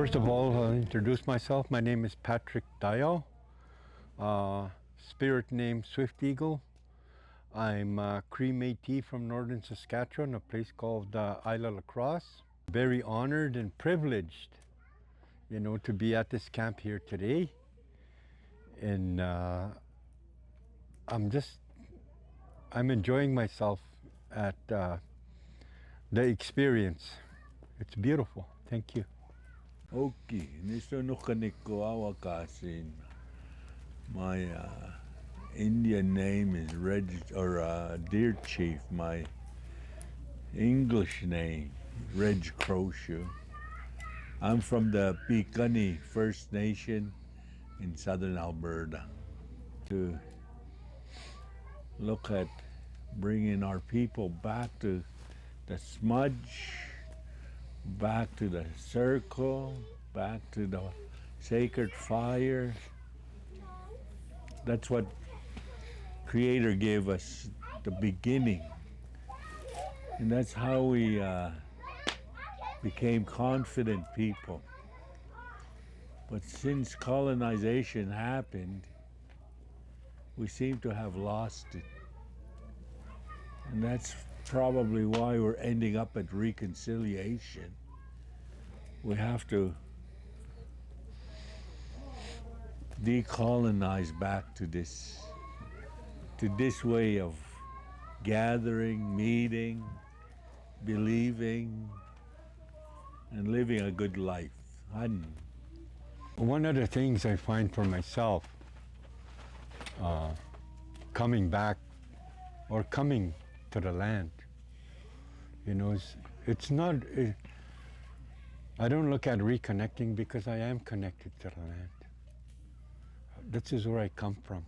First of all, I'll introduce myself. My name is Patrick Daigneault, spirit name Swift Eagle. I'm a Cree Métis from northern Saskatchewan, a place called Isla La Crosse. Very honored and privileged, to be at this camp here today. And I'm enjoying myself at the experience. It's beautiful. Thank you. Okay, nisto no kaniko awakasin. My Indian name is Deer Chief. My English name, Reg Crowshoe. I'm from the Piikani First Nation in southern Alberta. To look at bringing our people back to the smudge, back to the circle, back to the sacred fire. That's what Creator gave us, the beginning. And that's how we became confident people. But since colonization happened, we seem to have lost it. And that's probably why we're ending up at reconciliation. We have to decolonize back to this way of gathering, meeting, believing, and living a good life. One of the things I find for myself, coming back or coming to the land, it's not, I don't look at reconnecting because I am connected to the land. This is where I come from.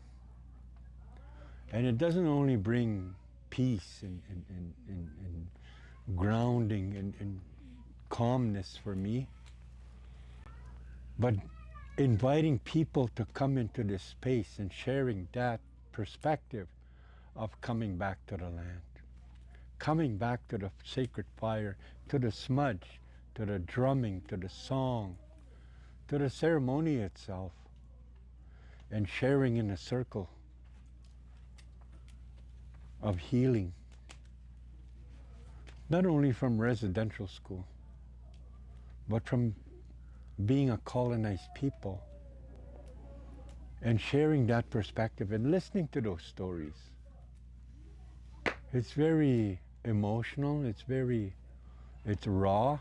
And it doesn't only bring peace and grounding and calmness for me, but inviting people to come into this space and sharing that perspective of coming back to the land, coming back to the sacred fire, to the smudge, to the drumming, to the song, to the ceremony itself, and sharing in a circle of healing, not only from residential school, but from being a colonized people, and sharing that perspective and listening to those stories. It's very emotional, it's raw.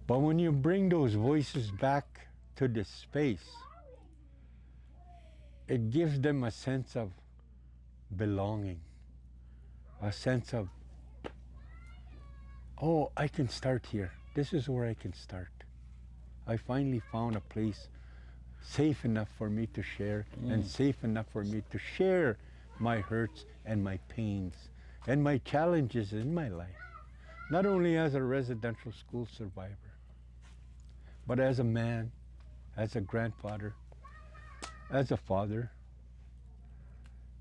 But when you bring those voices back to this space, it gives them a sense of belonging, a sense of, oh, I can start here. This is where I can start. I finally found a place safe enough for me to share and safe enough for me to share my hurts and my pains and my challenges in my life. Not only as a residential school survivor, but as a man, as a grandfather, as a father.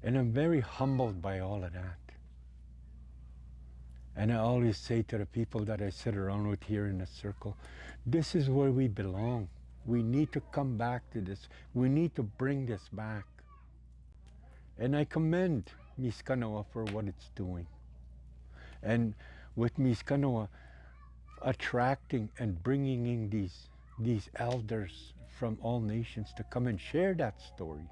And I'm very humbled by all of that. And I always say to the people that I sit around with here in a circle, this is where we belong. We need to come back to this. We need to bring this back. And I commend Miskanawa for what it's doing. And with Miskanawa attracting and bringing in these elders from all nations to come and share that story.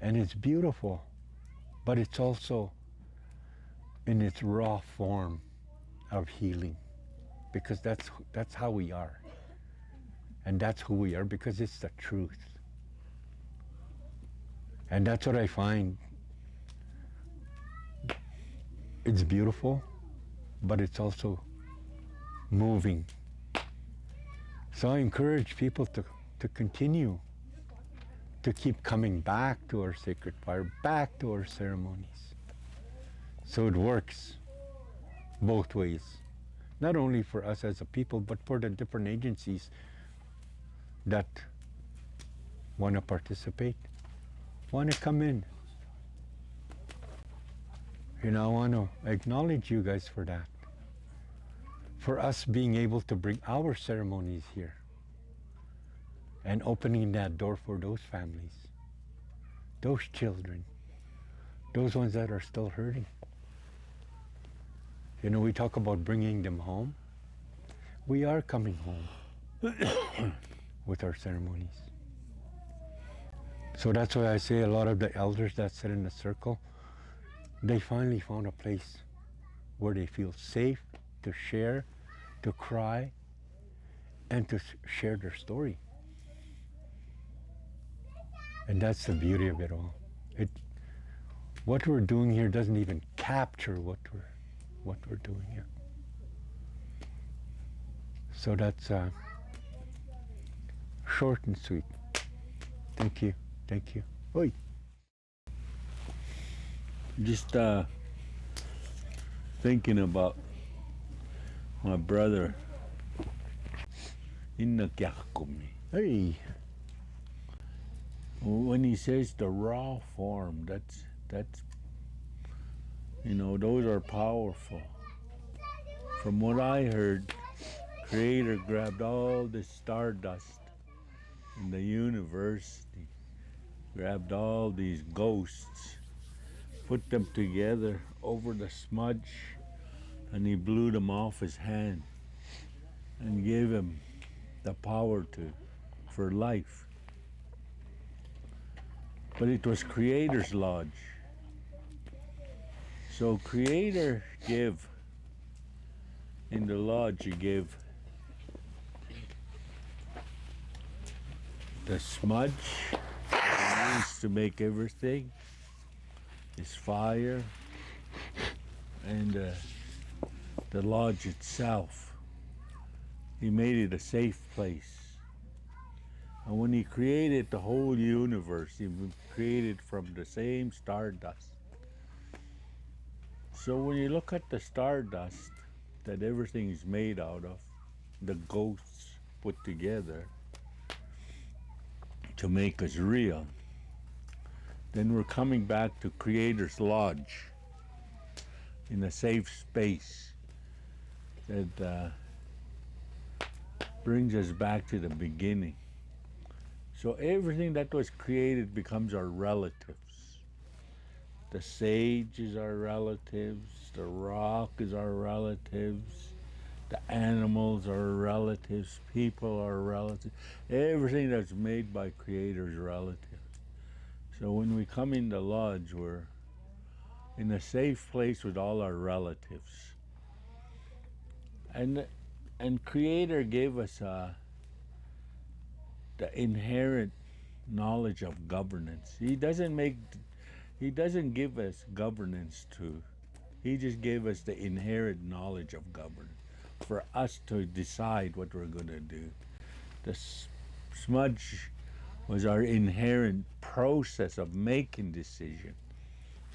And it's beautiful, but it's also in its raw form of healing, because that's how we are. And that's who we are, because it's the truth. And that's what I find. It's beautiful, but it's also moving. So I encourage people to continue to keep coming back to our sacred fire, back to our ceremonies. So it works both ways, not only for us as a people, but for the different agencies that want to participate, want to come in. I want to acknowledge you guys for that. for us being able to bring our ceremonies here and opening that door for those families, those children, those ones that are still hurting. You know, we talk about bringing them home. We are coming home with our ceremonies. So that's why I say a lot of the elders that sit in the circle, they finally found a place where they feel safe to share, to cry, and to share their story. And that's the beauty of it all. What we're doing here doesn't even capture what we're doing here. So that's short and sweet. Thank you. Thank you. Oi. Just thinking about my brother in the Kyakumi. Hey. When he says the raw form, that's you know, those are powerful. From what I heard, Creator grabbed all the stardust in the universe, he grabbed all these ghosts, put them together over the smudge, and he blew them off his hand and gave him the power for life. But it was Creator's lodge. So Creator gave, in the lodge, he gave the smudge he used to make everything, his fire, and the lodge itself. He made it a safe place. And when he created the whole universe, he created from the same stardust. So when you look at the stardust that everything is made out of, the ghosts put together to make us real, then we're coming back to Creator's lodge in a safe space that brings us back to the beginning. So everything that was created becomes our relatives. The sage is our relatives, the rock is our relatives, the animals are our relatives, people are relatives. Everything that's made by Creator is relative. So when we come in the lodge, we're in a safe place with all our relatives. And Creator gave us the inherent knowledge of governance. He doesn't give us governance he just gave us the inherent knowledge of governance for us to decide what we're going to do. The smudge was our inherent process of making decisions.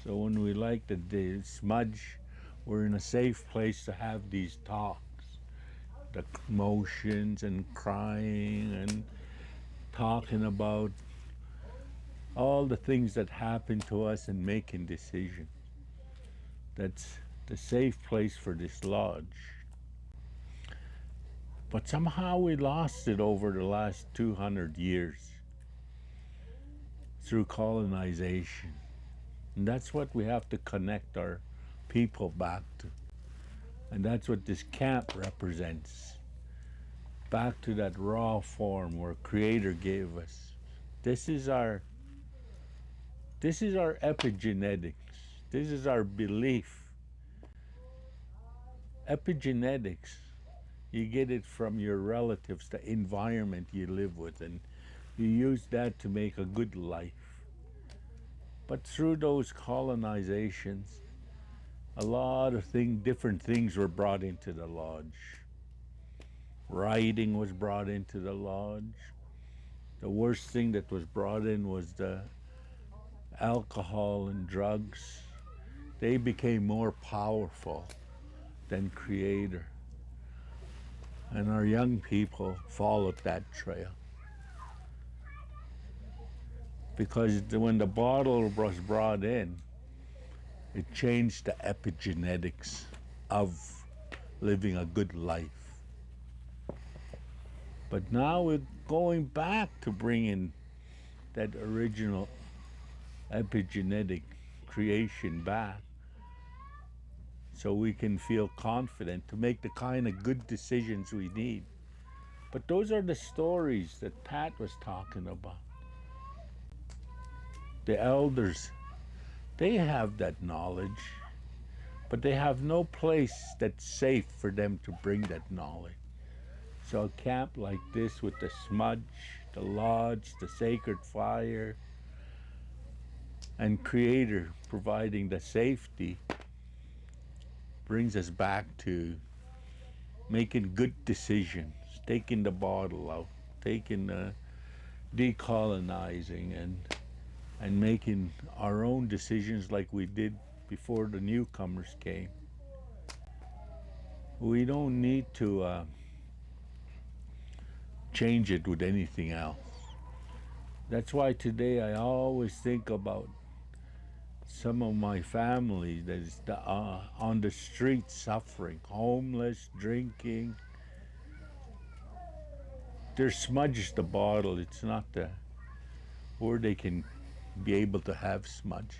So when we like the smudge, we're in a safe place to have these talks, the emotions and crying and talking about all the things that happen to us and making decisions. That's the safe place for this lodge. But somehow we lost it over the last 200 years through colonization. And that's what we have to connect our people back to. And that's what this camp represents. Back to that raw form where Creator gave us. This is our epigenetics. This is our belief. Epigenetics, you get it from your relatives, the environment you live with, and you use that to make a good life. But through those colonizations, a lot of different things were brought into the lodge. Writing was brought into the lodge. The worst thing that was brought in was the alcohol and drugs. They became more powerful than Creator. And our young people followed that trail. Because when the bottle was brought in, it changed the epigenetics of living a good life. But now we're going back to bringing that original epigenetic creation back so we can feel confident to make the kind of good decisions we need. But those are the stories that Pat was talking about. The elders, they have that knowledge, but they have no place that's safe for them to bring that knowledge. So a camp like this with the smudge, the lodge, the sacred fire, and Creator providing the safety brings us back to making good decisions, taking the bottle out, taking the decolonizing and making our own decisions like we did before the newcomers came. We don't need to change it with anything else. That's why today I always think about some of my family that is on the street suffering, homeless, drinking. They're smudged the bottle. It's not where they can be able to have smudge.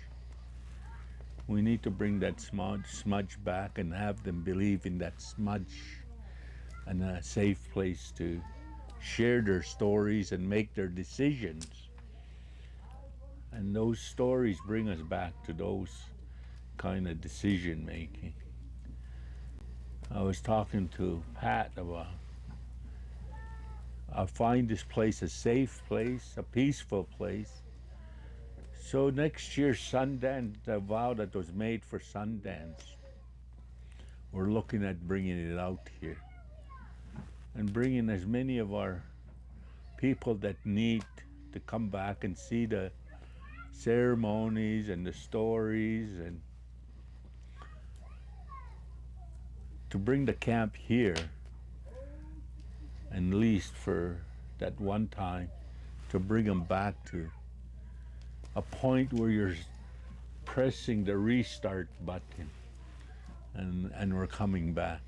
We need to bring that smudge back and have them believe in that smudge and a safe place to share their stories and make their decisions. And those stories bring us back to those kind of decision making. I was talking to Pat about, I find this place a safe place, a peaceful place. So next year, Sundance, the vow that was made for Sundance, we're looking at bringing it out here and bringing as many of our people that need to come back and see the ceremonies and the stories, and to bring the camp here, at least for that one time, to bring them back to a point where you're pressing the restart button and we're coming back.